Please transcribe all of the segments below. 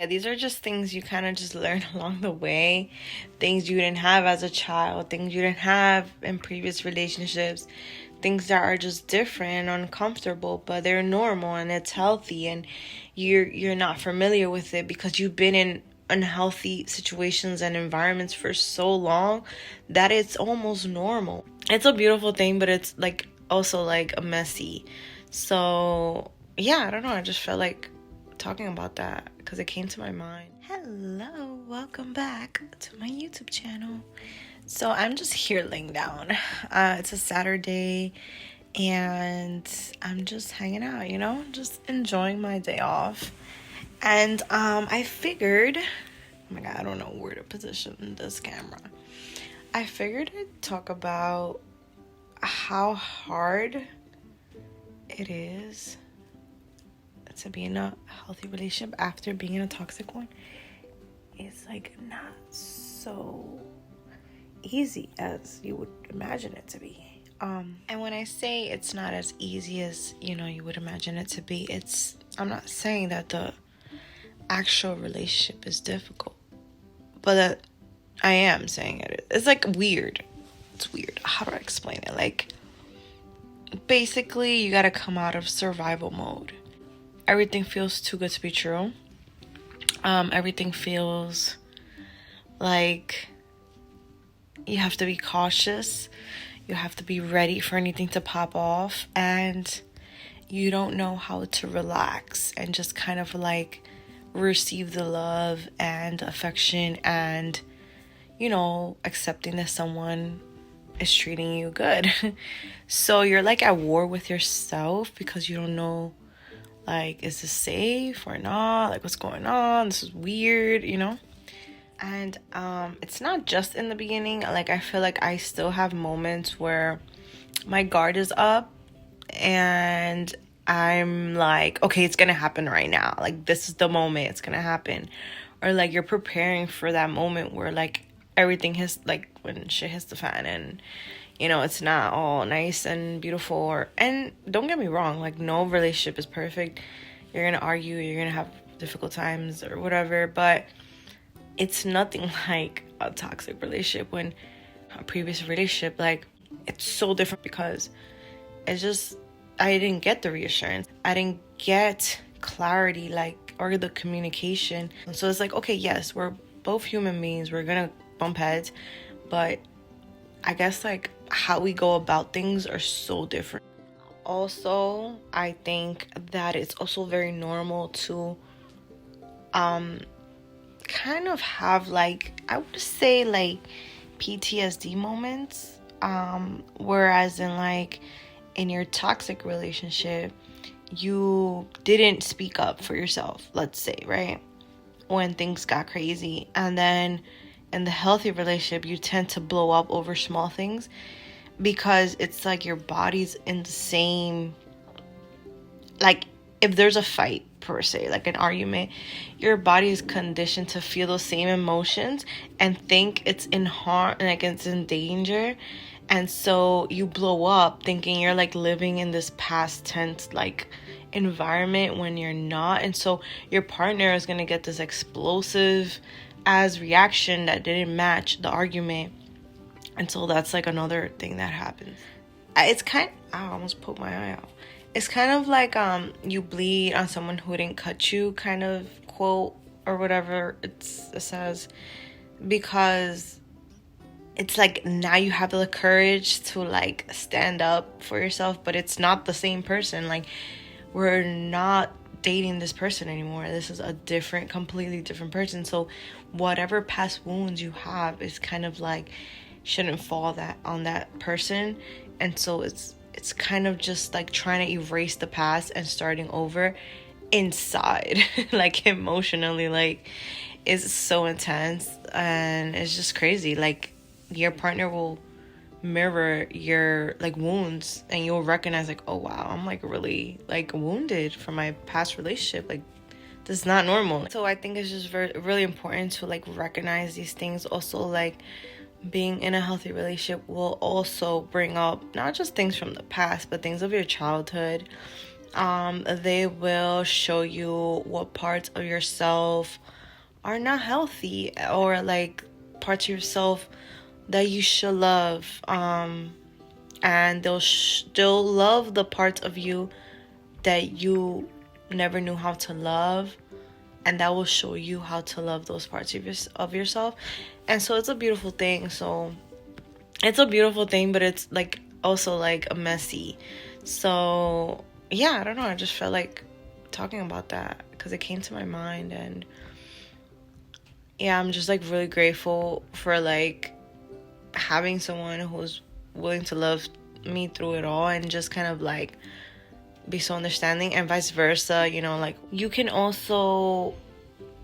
Yeah, these are just things you kind of just learn along the way, things you didn't have as a child, things you didn't have in previous relationships, things that are just different and uncomfortable, but they're normal and it's healthy, and you're not familiar with it because you've been in unhealthy situations and environments for so long that it's almost normal. It's a beautiful thing, but it's like also like a messy. So yeah, I don't know, I just felt like talking about that because it came to my mind. Hello, welcome back to my YouTube channel. So I'm just here laying down. It's a Saturday and I'm just hanging out, just enjoying my day off. And I figured, oh my god, I don't know where to position this camera. I figured I'd talk about how hard it is to be in a healthy relationship after being in a toxic one. It's like not so easy as you would imagine it to be. And when I say it's not as easy as you would imagine it to be, I'm not saying that the actual relationship is difficult, but that I am saying it. It's like weird. It's weird. How do I explain it? Like, basically, you gotta come out of survival mode. Everything feels too good to be true. Everything feels like you have to be cautious. You have to be ready for anything to pop off. And you don't know how to relax and just kind of like receive the love and affection and, accepting that someone is treating you good. So you're like at war with yourself because you don't know, like, is this safe or not? Like, what's going on? This is weird, And it's not just in the beginning. Like, I feel like I still have moments where my guard is up and I'm like, okay, it's gonna happen right now. Like, this is the moment it's gonna happen. Or like you're preparing for that moment where like everything hits, like when shit hits the fan and it's not all nice and beautiful. And don't get me wrong, like no relationship is perfect. You're gonna argue, you're gonna have difficult times or whatever, but it's nothing like a toxic relationship. When a previous relationship, like, it's so different because it's just, I didn't get the reassurance. I didn't get clarity, like, or the communication. And so it's like, okay, yes, we're both human beings. We're gonna bump heads, but I guess like how we go about things are so different. Also, I think that it's also very normal to kind of have, like, I would say like PTSD moments, whereas in like in your toxic relationship you didn't speak up for yourself, let's say, right, when things got crazy. And then in the healthy relationship you tend to blow up over small things because it's like your body's in the same, like, if there's a fight per se, like an argument, your body is conditioned to feel those same emotions and think it's in harm, like it's in danger. And so you blow up thinking you're like living in this past tense like environment when you're not. And so your partner is going to get this explosive as reaction that didn't match the argument. And so that's like another thing that happens. It's kind, I almost poked my eye out. It's kind of like you bleed on someone who didn't cut you kind of quote or whatever it says, because it's like now you have the courage to like stand up for yourself, but it's not the same person. Like, we're not dating this person anymore. This is a different, completely different person. So whatever past wounds you have is kind of like shouldn't fall that on that person. And so it's kind of just like trying to erase the past and starting over inside. Like emotionally, like it's so intense and it's just crazy. Like your partner will mirror your like wounds and you'll recognize like, oh wow, I'm like really like wounded from my past relationship. Like, this is not normal. So I think it's just really important to like recognize these things. Also, like, being in a healthy relationship will also bring up not just things from the past, but things of your childhood, They will show you what parts of yourself are not healthy, or like parts of yourself that you should love. And they'll love the parts of you that you never knew how to love, and that will show you how to love those parts of yourself. And so it's a beautiful thing. So it's a beautiful thing, but it's like also like a messy. So yeah, I don't know, I just felt like talking about that because it came to my mind. And yeah, I'm just like really grateful for like having someone who's willing to love me through it all, and just kind of like be so understanding, and vice versa. You know, like you can also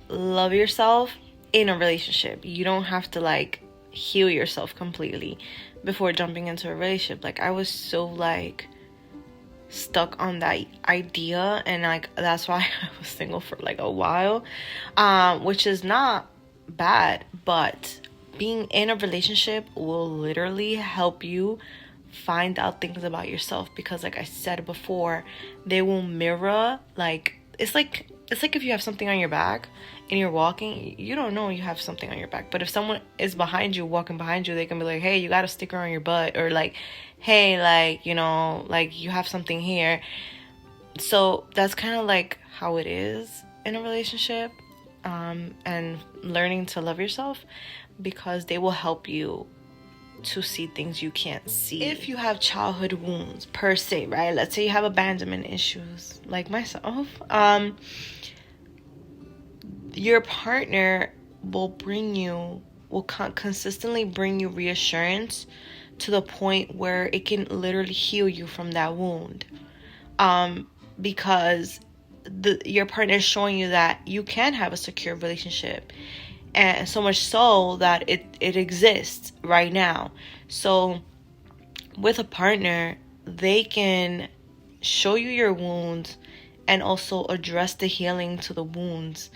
love yourself in a relationship. You don't have to like heal yourself completely before jumping into a relationship. Like I was so like stuck on that idea, and like that's why I was single for like a while, which is not bad, but being in a relationship will literally help you find out things about yourself, because like I said before, they will mirror, like it's like if you have something on your back and you're walking, you don't know you have something on your back, but if someone is behind you, walking behind you, they can be like, hey, you got a sticker on your butt, or like, hey, like, you know, like you have something here. So that's kind of like how it is in a relationship, and learning to love yourself, because they will help you to see things you can't see. If you have childhood wounds per se, right? Let's say you have abandonment issues like myself, your partner will consistently bring you reassurance to the point where it can literally heal you from that wound, because your partner is showing you that you can have a secure relationship, and so much so that it exists right now. So with a partner, they can show you your wounds and also address the healing to the wounds,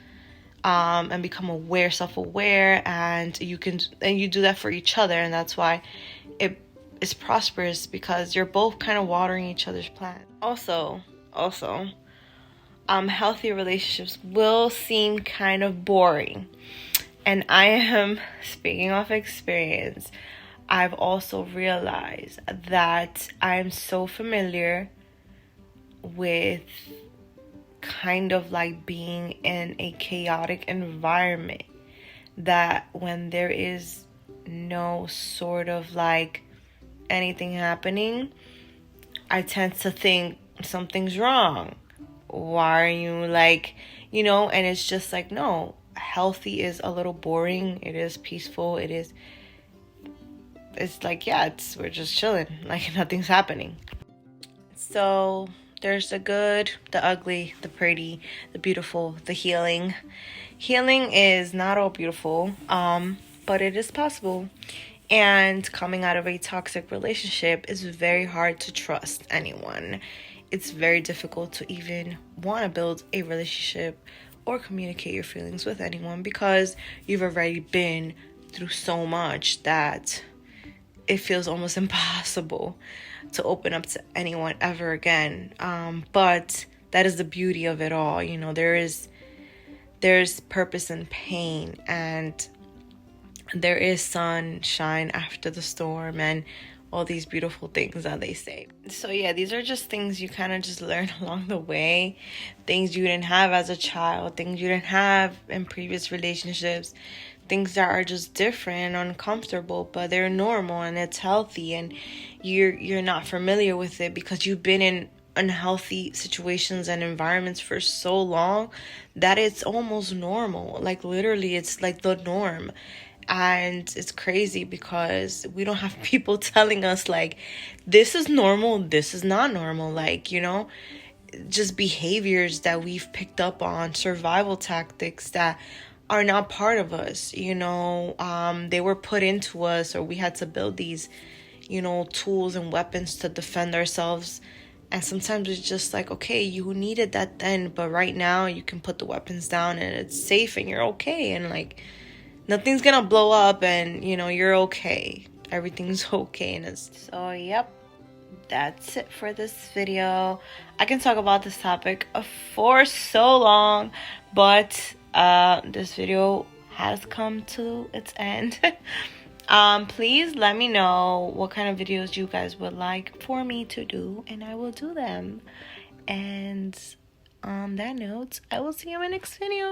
and become self-aware, and you do that for each other, and that's why it is prosperous, because you're both kind of watering each other's plant. Also, healthy relationships will seem kind of boring, and I am speaking off experience. I've also realized that I'm so familiar with kind of like being in a chaotic environment, that when there is no sort of like anything happening, I tend to think something's wrong. Why are you like, you know, and it's just like, no, healthy is a little boring. It is peaceful. It's like, yeah, we're just chilling, like nothing's happening. So there's the good, the ugly, the pretty, the beautiful, the healing. Healing is not all beautiful, but it is possible. And coming out of a toxic relationship is very hard to trust anyone. It's very difficult to even want to build a relationship or communicate your feelings with anyone, because you've already been through so much that it feels almost impossible to open up to anyone ever again. But that is the beauty of it all. You know, there's purpose in pain, and there is sunshine after the storm, and all these beautiful things that they say. So yeah, these are just things you kind of just learn along the way. Things you didn't have as a child, things you didn't have in previous relationships, things that are just different and uncomfortable, but they're normal and it's healthy, and you're not familiar with it because you've been in unhealthy situations and environments for so long that it's almost normal. Like literally, it's like the norm. And it's crazy because we don't have people telling us like, this is normal, this is not normal. Like, you know, just behaviors that we've picked up on, survival tactics that are not part of us, you know. They were put into us, or we had to build these, you know, tools and weapons to defend ourselves. And sometimes it's just like, okay, you needed that then, but right now you can put the weapons down and it's safe and you're okay. And like, nothing's gonna blow up, and you know, you're okay. Everything's okay. And it's so, yep, that's it for this video. I can talk about this topic for so long, but this video has come to its end. Please let me know what kind of videos you guys would like for me to do, and I will do them. And on that note, I will see you in my next video.